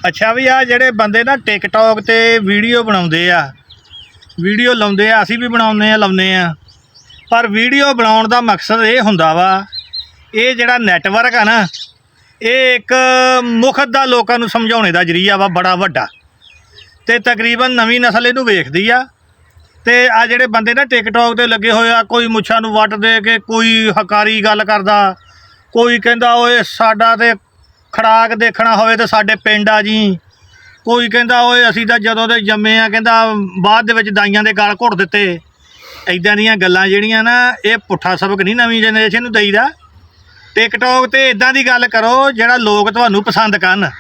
अच्छा भी आ ਜਿਹੜੇ ਬੰਦੇ ਨਾ ਟਿਕਟੌਕ ਤੇ ਵੀਡੀਓ ਬਣਾਉਂਦੇ ਆ ਵੀਡੀਓ ਲਾਉਂਦੇ ਆ ਅਸੀਂ ਵੀ ਬਣਾਉਂਦੇ ਆ ਲਾਉਂਦੇ ਆ ਪਰ ਵੀਡੀਓ ਬਣਾਉਣ ਦਾ ਮਕਸਦ ਇਹ ਹੁੰਦਾ ਵਾ ਇਹ ਜਿਹੜਾ ਨੈਟਵਰਕ ਆ ਨਾ ਇਹ ਇੱਕ ਮੁਖਤ ਦਾ ਲੋਕਾਂ ਨੂੰ ਸਮਝਾਉਣੇ ਦਾ ਜਰੀਆ ਵਾ ਬੜਾ ਵੱਡਾ ਤੇ ਤਕਰੀਬਨ ਨਵੀਂ ਨਸਲ ਇਹਨੂੰ ਵੇਖਦੀ ਆ ਤੇ ਆ ਜਿਹੜੇ ਬੰਦੇ ਨਾ ਟਿਕਟੌਕ ਤੇ ਲੱਗੇ ਹੋਏ ਆ ਕੋਈ ਮੁੱਛਾਂ ਨੂੰ ਵੱਟ ਦੇ ਕੇ ਕੋਈ ਹਕਾਰੀ ਗੱਲ ਕਰਦਾ ਕੋਈ ਕਹਿੰਦਾ ਓਏ ਸਾਡਾ ਤੇ ਖੜਾਕ ਦੇਖਣਾ ਹੋਵੇ ਤਾਂ ਸਾਡੇ ਪਿੰਡ ਆ ਜੀ ਕੋਈ ਕਹਿੰਦਾ ਓਏ ਅਸੀਂ ਤਾਂ ਜਦੋਂ ਦੇ ਜੰਮੇ ਆ ਕਹਿੰਦਾ ਬਾਅਦ ਦੇ ਵਿੱਚ ਦਾਈਆਂ ਦੇ ਗਲ ਘੁੱਟ ਦਿੱਤੇ ਇੱਦਾਂ ਦੀਆਂ ਗੱਲਾਂ ਜਿਹੜੀਆਂ ਨਾ ਇਹ ਪੁੱਠਾ ਸਬਕ ਨਹੀਂ ਨਵੀਂ ਜਨਰੇਸ਼ਨ ਨੂੰ ਦੇਈਦਾ ਟਿਕਟੌਕ ਤੇ ਇਦਾਂ ਦੀ ਗੱਲ ਕਰੋ ਜਿਹੜਾ ਲੋਕ ਤੁਹਾਨੂੰ ਪਸੰਦ ਕਰਨ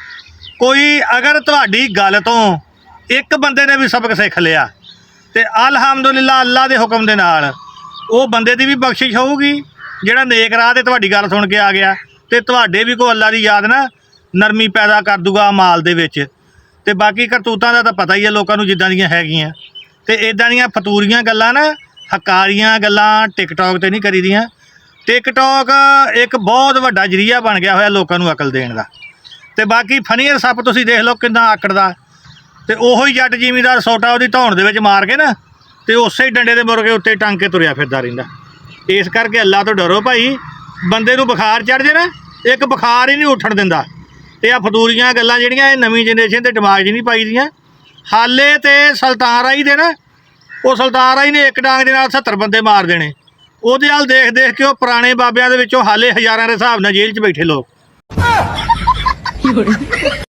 ਕੋਈ ਅਗਰ ਤੁਹਾਡੀ ਗੱਲ ਤੋਂ ਇੱਕ ਬੰਦੇ ਨੇ ਵੀ ਸਬਕ ਸਿੱਖ ਲਿਆ ਤੇ ਅਲਹਮਦੁਲਿਲਾ ਅੱਲਾ ਦੇ ਹੁਕਮ ਦੇ ਨਾਲ ਉਹ ਬੰਦੇ ਦੀ ਵੀ ਬਖਸ਼ਿਸ਼ ਹੋਊਗੀ ਜਿਹੜਾ ਨੇਕ ਰਾਹ ਤੇ ਤੁਹਾਡੀ ਗੱਲ ਸੁਣ ਕੇ ਆ ਗਿਆ ਤੇ ਤੁਹਾਡੇ ਵੀ ਕੋਈ ਅੱਲਾ ਦੀ ਯਾਦ ਨਾ ਨਰਮੀ ਪੈਦਾ ਕਰ ਦੂਗਾ ਮਾਲ ਦੇ ਵਿੱਚ ਤੇ ਬਾਕੀ ਕਰਤੂਤਾਂ ਦਾ ਤਾਂ ਪਤਾ ਹੀ ਹੈ ਲੋਕਾਂ ਨੂੰ ਜਿੱਦਾਂ ਦੀਆਂ ਹੈਗੀਆਂ ਤੇ ਇਦਾਂ ਦੀਆਂ ਫਤੂਰੀਆਂ ਗੱਲਾਂ ਨਾ ਹਕਾਰੀਆਂ ਗੱਲਾਂ ਟਿਕਟੌਕ ਤੇ ਨਹੀਂ ਕਰੀਦੀਆਂ ਟਿਕਟੌਕ ਇੱਕ ਬਹੁਤ ਵੱਡਾ ਜਰੀਆ ਬਣ ਗਿਆ ਹੋਇਆ ਲੋਕਾਂ ਨੂੰ ਅਕਲ ਦੇਣ ਦਾ ਤੇ ਬਾਕੀ ਫਨੀਅਰ ਸੱਪ ਤੁਸੀਂ ਦੇਖ ਲਓ ਕਿੰਨਾ ਆਕੜਦਾ ਤੇ ਉਹੀ ਜੱਟ ਜ਼ਿਮੀਂਦਾਰ ਸੋਟਾ ਉਹਦੀ ਧੌਣ ਦੇ ਵਿੱਚ ਮਾਰ ਕੇ ਨਾ ਤੇ ਉਸੇ ਹੀ ਡੰਡੇ ਦੇ ਮੁਰਗੇ ਉੱਤੇ ਟੰਗ ਕੇ ਤੁਰਿਆ ਫਿਰਦਾ ਰਹਿੰਦਾ ਇਸ ਕਰਕੇ ਅੱਲਾ ਤੋਂ ਡਰੋ ਭਾਈ ਬੰਦੇ ਨੂੰ ਬੁਖਾਰ ਚੜ੍ਹ ਜੇ ਨਾ ਇੱਕ ਬੁਖਾਰ ਹੀ ਨਹੀਂ ਉੱਠਣ ਦਿੰਦਾ ਤੇ ਆ ਫਤੂਰੀਆਂ ਗੱਲਾਂ ਜਿਹੜੀਆਂ ਇਹ ਨਵੀਂ ਜਨਰੇਸ਼ਨ ਦੇ ਦਿਮਾਗ 'ਚ ਨਹੀਂ ਪਾਈ ਦੀਆਂ ਹਾਲੇ ਤੇ ਸੁਲਤਾਨ ਰਾਈ ਦੇ ਨਾ ਉਹ ਸੁਲਤਾਨ ਰਾਈ ਨੇ ਇੱਕ ਡਾਂਗ ਦੇ ਨਾਲ 70 ਬੰਦੇ ਮਾਰ ਦੇਣੇ ਉਹਦੇ ਵੱਲ ਦੇਖ ਦੇਖ ਕੇ ਉਹ ਪੁਰਾਣੇ ਬਾਬਿਆਂ ਦੇ ਵਿੱਚੋਂ ਹਾਲੇ ਹਜ਼ਾਰਾਂ ਦੇ ਹਿਸਾਬ ਨਾਲ ਜੇਲ੍ਹ 'ਚ ਬੈਠੇ ਲੋਕ